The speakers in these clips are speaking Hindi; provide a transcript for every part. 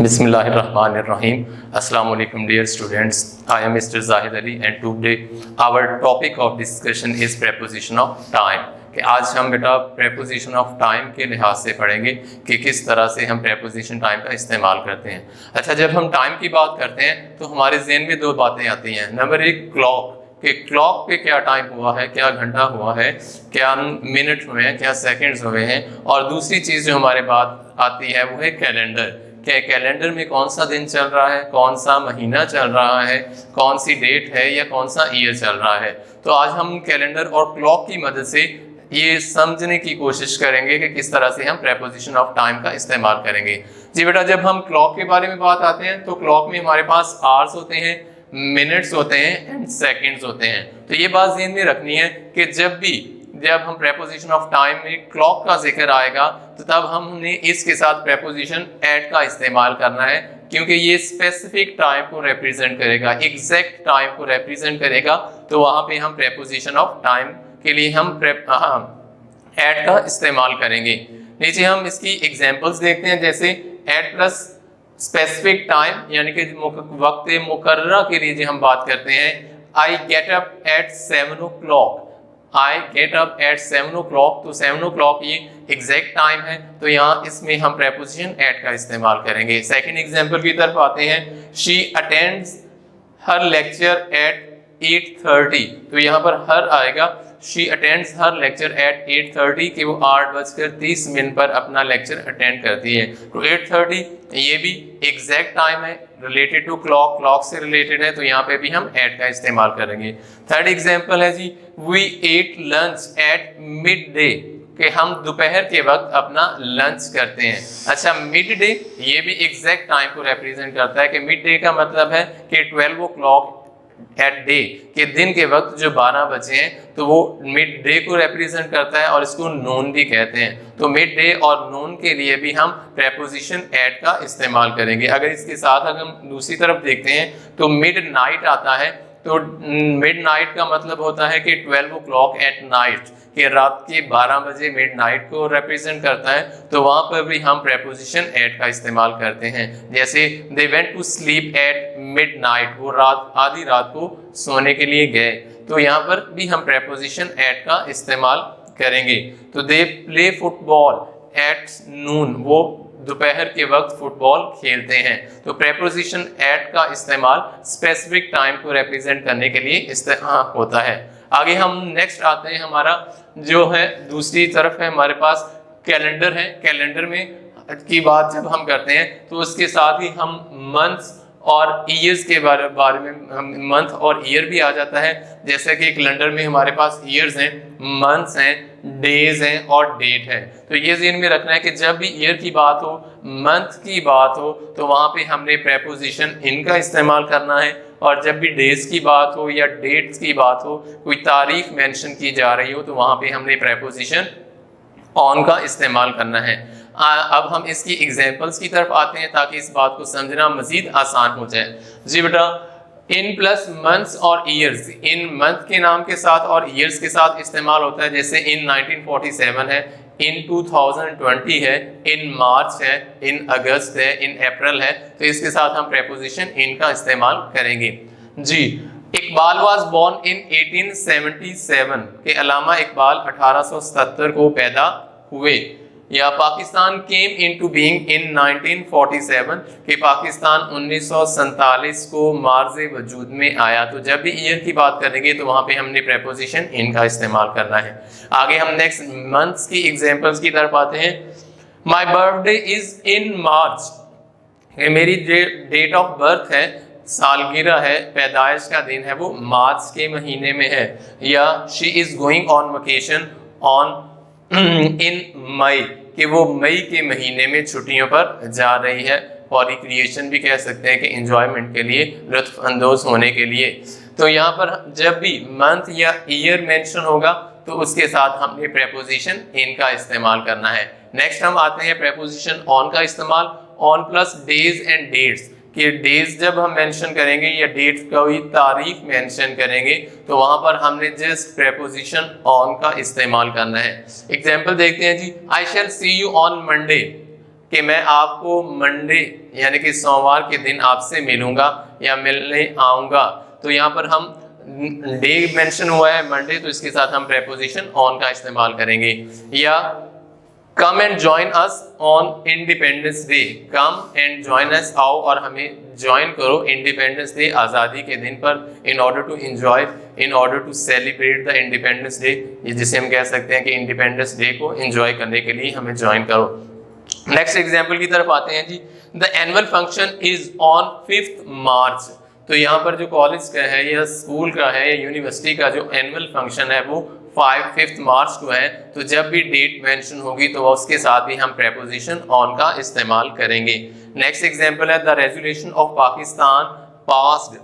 Bismillahirrahmanirrahim. Assalamu alaikum dear students. I am Mr. Zahid Ali and today our topic of discussion is preposition of time. कि आज हम बेटा preposition of time के लिहाज से पढ़ेंगे कि किस तरह से हम preposition time का इस्तेमाल करते हैं। अच्छा, जब हम time की बात करते हैं तो हमारे ज़हन में दो बातें आती हैं। नंबर एक क्लॉक, कि क्लॉक पे क्या टाइम हुआ है, क्या घंटा हुआ है, क्या मिनट हुए हैं, क्या सेकंड्स हुए हैं। और दूसरी चीज़ जो हमारे बात आती है वो है कैलेंडर, कि कैलेंडर में कौन सा दिन चल रहा है, कौन सा महीना चल रहा है, कौन सी डेट है या कौन सा ईयर चल रहा है। तो आज हम कैलेंडर और क्लॉक की मदद से ये समझने की कोशिश करेंगे कि किस तरह से हम प्रेपोजिशन ऑफ टाइम का इस्तेमाल करेंगे। जी बेटा, जब हम क्लॉक के बारे में बात आते हैं तो क्लॉक में हमारे पास आवर्स होते हैं, मिनट्स होते हैं एंड सेकंड्स होते हैं। तो ये बात ध्यान में रखनी है कि जब हम प्रेपोजिशन ऑफ टाइम में क्लॉक का जिक्र आएगा तो तब हमने इसके साथ प्रेपोजिशन एट का इस्तेमाल करना है, क्योंकि ये स्पेसिफिक टाइम को रिप्रेजेंट करेगा, एग्जैक्ट टाइम को रिप्रेजेंट करेगा। तो वहाँ पे हम प्रेपोजिशन ऑफ टाइम के लिए हम एट का इस्तेमाल करेंगे। नीचे हम इसकी एग्जांपल्स देखते हैं, जैसे एट प्लस स्पेसिफिक टाइम यानी कि वक्त मुकर्ररा के लिए जो हम बात करते हैं, I get up at 7 o'clock, I get up at 7 o'clock। तो 7 o'clock ये एग्जैक्ट टाइम है, तो यहाँ इसमें हम प्रेपोजिशन एट का इस्तेमाल करेंगे। सेकंड एग्जांपल की तरफ आते हैं, she attends her lecture at 8:30। तो यहाँ पर हर आएगा, she attends her lecture at 8:30 कि वो 8:30 पर अपना लेक्चर अटेंड करती है। तो 8:30 ये भी एग्जैक्ट टाइम है, रिलेटेड टू क्लॉक, क्लॉक से रिलेटेड है, तो यहाँ पे भी हम एट का इस्तेमाल करेंगे। थर्ड एग्जांपल है जी, we ate lunch at midday, कि हम दोपहर के वक्त अपना लंच करते हैं। अच्छा, मिड डे ये भी एग्जैक्ट टाइम को रिप्रेजेंट करता है, कि मिड डे का मतलब है कि 12 o'clock एट डे, के दिन के वक्त जो 12 बजे हैं, तो वो मिड डे को रिप्रेजेंट करता है और इसको नून भी कहते हैं। तो मिड डे और नून के लिए भी हम प्रेपोजिशन एट का इस्तेमाल करेंगे। अगर इसके साथ अगर हम दूसरी तरफ देखते हैं तो मिड नाइट आता है, तो मिड नाइट का मतलब होता है कि 12 o'clock एट नाइट, कि रात के 12 बजे मिड नाइट को रिप्रेजेंट करता है। तो वहां पर भी हम प्रेपोजिशन एट का इस्तेमाल करते हैं, जैसे they went to sleep at midnight, वो आधी रात को सोने के लिए गए। तो यहाँ पर भी हम प्रेपोजिशन एट का इस्तेमाल करेंगे। तो they play football at noon, वो दोपहर के वक्त फुटबॉल खेलते हैं। तो प्रेपोजिशन एट का इस्तेमाल स्पेसिफिक टाइम को रिप्रेजेंट करने के लिए होता है। आगे हम नेक्स्ट आते हैं, हमारा जो है दूसरी तरफ है हमारे पास कैलेंडर है। कैलेंडर में की बात जब हम करते हैं तो उसके साथ ही हम मंथ्स और ईयर्स के बारे में मंथ और ईयर भी आ जाता है। जैसे कि कैलेंडर में हमारे पास ईयर्स हैं, मंथ्स हैं, डेज हैं और डेट है। तो ये ज़हन में रखना है कि जब भी ईयर की बात हो, मंथ की बात हो, तो वहाँ पे हमने प्रेपोजिशन इन का इस्तेमाल करना है। और जब भी डेज की बात हो या डेट्स की बात हो, कोई तारीख मेंशन की जा रही हो, तो वहाँ पे हमने प्रेपोजिशन ऑन का इस्तेमाल करना है। अब हम इसकी एग्जांपल्स की तरफ आते हैं ताकि इस बात को समझना मजीद आसान हो जाए। जी बेटा, इन प्लस मंथ्स और ईयर्स, इन मंथ के नाम के साथ और ईयर्स के साथ इस्तेमाल होता है। जैसे इन 1947 है, इन 2020 है, इन मार्च है, इन अगस्त है, इन अप्रैल है। तो इसके साथ हम प्रेपोजिशन इन का इस्तेमाल करेंगे। जी, इकबाल वाज बोर्न इन 1877, के अल्लामा इकबाल 1877 को पैदा हुए। या Pakistan came into being in 1947, कि पाकिस्तान 1947 को मार्ज़े वजूद में आया। तो जब भी ईयर की बात करेंगे तो वहाँ पे हमने प्रेपोजिशन इन का इस्तेमाल करना है। आगे हम नेक्स्ट मंथ्स की एग्जांपल्स की तरफ आते हैं। माय बर्थडे इज इन मार्च, मेरी डेट ऑफ बर्थ है, सालगिरह है, पैदाइश का दिन है, वो मार्च के महीने में है। या she is going on vacation on in May, कि वो मई के महीने में छुट्टियों पर जा रही है। और रिक्रिएशन भी कह सकते हैं कि एंजॉयमेंट के लिए, लुत्फ अंदोज होने के लिए। तो यहाँ पर जब भी मंथ या ईयर मेंशन होगा तो उसके साथ हमने प्रेपोजिशन इन का इस्तेमाल करना है। नेक्स्ट हम आते हैं प्रेपोजिशन ऑन का इस्तेमाल। On plus days and dates, कि डेज जब हम मेंशन करेंगे या डेट कोई तारीख मेंशन करेंगे तो वहां पर हमने जस्ट प्रेपोजिशन ऑन का इस्तेमाल करना है। एग्जांपल देखते हैं जी, आई शैल सी यू ऑन मंडे, कि मैं आपको मंडे यानी कि सोमवार के दिन आपसे मिलूंगा या मिलने आऊंगा, तो यहाँ पर हम डे मेंशन हुआ है मंडे, तो इसके साथ हम प्रेपोजिशन ऑन का इस्तेमाल करेंगे। या come and join us on independence day, come and join us, आओ और हमें ज्वाइन करो इंडिपेंडेंस डे, आज़ादी के दिन पर, in order to enjoy, in order to celebrate the Independence Day, जिसे हम कह सकते हैं कि इंडिपेंडेंस डे को एंजॉय करने के लिए हमें ज्वाइन करो। नेक्स्ट एग्जाम्पल की तरफ आते हैं जी। The annual function is on 5 March, तो यहाँ पर जो कॉलेज का है या स्कूल का है या यूनिवर्सिटी का जो एनुअल फंक्शन है वो 5 मार्च को है, तो जब भी डेट मेंशन होगी तो उसके साथ भी हम प्रेपोजिशन ऑन का इस्तेमाल करेंगे। नेक्स्ट एग्जांपल है the resolution of Pakistan passed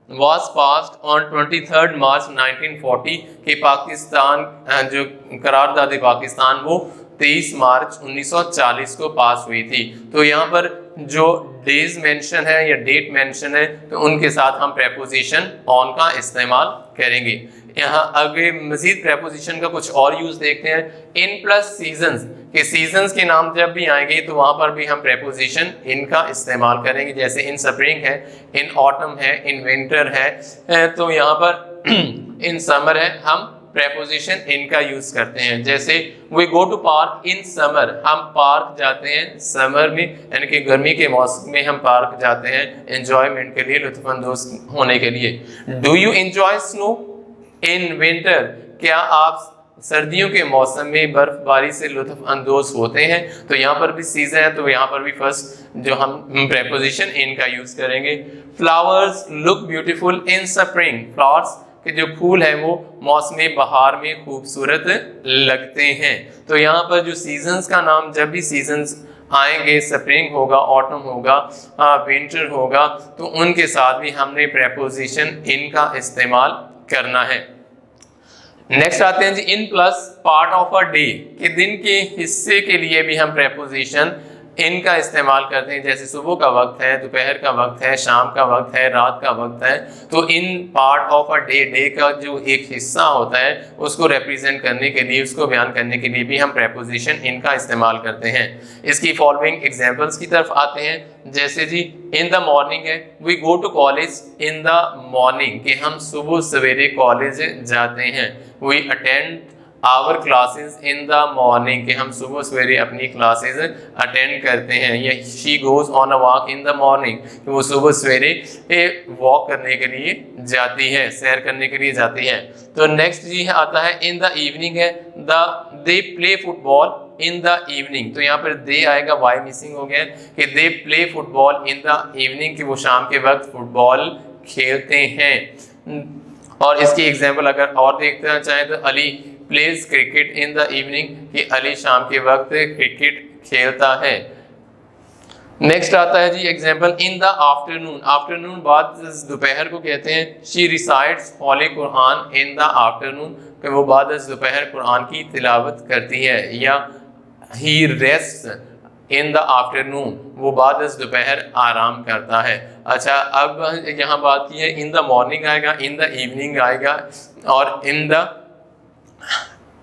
was passed on 23 मार्च 1940 कि पाकिस्तान जो करारदाद पाकिस्तान वो 23 मार्च 1940 को पास हुई थी। तो यहाँ पर जो डेज मेंशन है या डेट मेंशन है तो उनके साथ हम प्रेपोजिशन ऑन का इस्तेमाल करेंगे। यहाँ आगे मजीद प्रेपोजिशन का कुछ और यूज देखते हैं। इन प्लस सीजन्स के सीजन्स के नाम जब भी आएंगे तो वहां पर भी हम प्रेपोजिशन इन का इस्तेमाल करेंगे, जैसे इन स्प्रिंग है, इन ऑटम है, इन विंटर है, तो यहाँ पर इन समर है, हम प्रेपोजिशन इन का यूज करते हैं। जैसे we go to park in summer, हम पार्क जाते हैं समर में यानी कि गर्मी के मौसम में हम पार्क जाते हैं एंजॉयमेंट के लिए, लुत्फानंदोज होने के लिए। Do you enjoy snow in winter, क्या आप सर्दियों के मौसम में बर्फबारी से लुत्फ अंदोज होते हैं? तो यहाँ पर भी सीजन है तो यहाँ पर भी फर्स्ट जो हम प्रेपोजिशन इन का यूज करेंगे। Flowers look beautiful in spring, flowers के जो फूल है वो मौसम बहार में खूबसूरत लगते हैं। तो यहाँ पर जो सीजन्स का नाम जब भी सीजन्स आएंगे, स्प्रिंग होगा, ऑटम होगा, विंटर होगा, तो उनके साथ भी हमने प्रेपोजिशन इन का इस्तेमाल करना है। नेक्स्ट आते हैं जी in plus part of a day, कि दिन के हिस्से के लिए भी हम प्रेपोजिशन इन का इस्तेमाल करते हैं। जैसे सुबह का वक्त है, दोपहर का वक्त है, शाम का वक्त है, रात का वक्त है, तो in part of a day, day का जो एक हिस्सा होता है उसको रिप्रेजेंट करने के लिए, उसको बयान करने के लिए भी हम प्रेपोजिशन इन का इस्तेमाल करते हैं। इसकी फॉलोइंग एग्जांपल्स की तरफ आते हैं। जैसे जी इन द मॉर्निंग है, we go to college in the morning, कि हम सुबह सवेरे कॉलेज जाते हैं। We attend our classes in the morning, कि हम सुबह सवेरे अपनी क्लासेस अटेंड करते हैं। या she goes on a walk in the morning, कि वो सुबह सवेरे वॉक करने के लिए जाती है, सैर करने के लिए जाती है। तो नेक्स्ट जी आता है इन द इवनिंग है, they play football in the evening, तो यहाँ पर दे आएगा, वाई मिसिंग हो गया कि they play football in the evening, कि वो शाम के वक्त फुटबॉल खेलते हैं। और इसकी एग्जाम्पल अगर और देखना चाहें तो Ali pledge cricket in the evening, कि अली शाम के वक्त क्रिकेट खेलता है। नेक्स्ट आता है जी example in the afternoon, afternoon बाद दोपहर को कहते हैं। She recites holy Quran in the afternoon, कि वो बाद दोपहर कुरान की तिलावत करती है। या ही रेस्ट इन द आफ्टरनून, वो बाद दोपहर आराम करता है। अच्छा, अब यहाँ बात की है इन द मॉर्निंग आएगा, इन द इवनिंग आएगा और इन द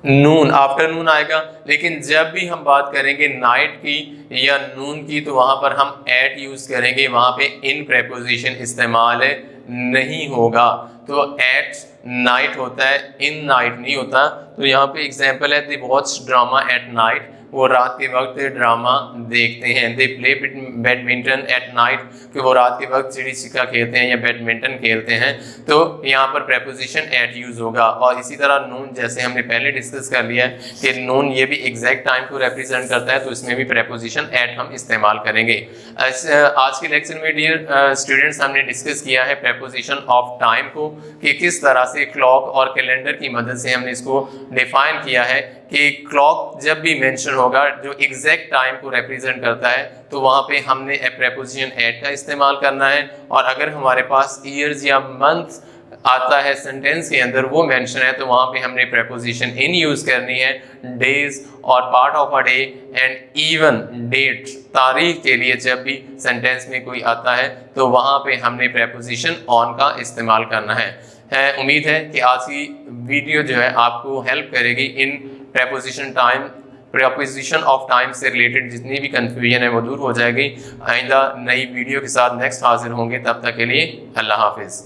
नून आफ्टरनून आएगा। लेकिन जब भी हम बात करेंगे नाइट की या नून की तो वहां पर हम एट यूज करेंगे, वहां पे इन प्रेपोजिशन इस्तेमाल नहीं होगा। तो एट नाइट होता है, इन नाइट नहीं होता। तो यहाँ पे एग्जांपल है, they watch drama at night, वो रात के वक्त ड्रामा देखते हैं। They play badminton at night, कि वो रात के वक्त चिड़ी छिक्का खेलते हैं या बैडमिंटन खेलते हैं। तो यहाँ पर प्रेपोजिशन एट यूज होगा। और इसी तरह नून, जैसे हमने पहले डिस्कस कर लिया है कि नून ये भी एग्जैक्ट टाइम को रिप्रेजेंट करता है, तो इसमें भी प्रेपोजिशन एट हम इस्तेमाल करेंगे। आज के लेक्चर में डियर स्टूडेंट्स हमने डिस्कस किया है प्रेपोजिशन ऑफ टाइम को, कि किस तरह से क्लॉक और कैलेंडर की मदद से हमने इसको डिफाइन किया है कि क्लॉक जब भी मेंशन होगा जो एग्जैक्ट टाइम को रिप्रेजेंट करता है तो वहाँ पे हमने प्रेपोजिशन एट का इस्तेमाल करना है। और अगर हमारे पास ईयर्स या मंथ आता है सेंटेंस के अंदर, वो मेंशन है, तो वहाँ पे हमने प्रेपोजिशन इन यूज करनी है। डेज और part of a day and even date, तारीख के लिए जब भी सेंटेंस में कोई आता है तो वहाँ पे हमने प्रेपोजिशन ऑन का इस्तेमाल करना है। उम्मीद है कि आज की वीडियो जो है आपको हेल्प करेगी in preposition time preposition of time से रिलेटेड जितनी भी कंफ्यूजन है वो दूर हो जाएगी। आइंदा नई वीडियो के साथ नेक्स्ट हाजिर होंगे, तब तक के लिए अल्लाह हाफिज़।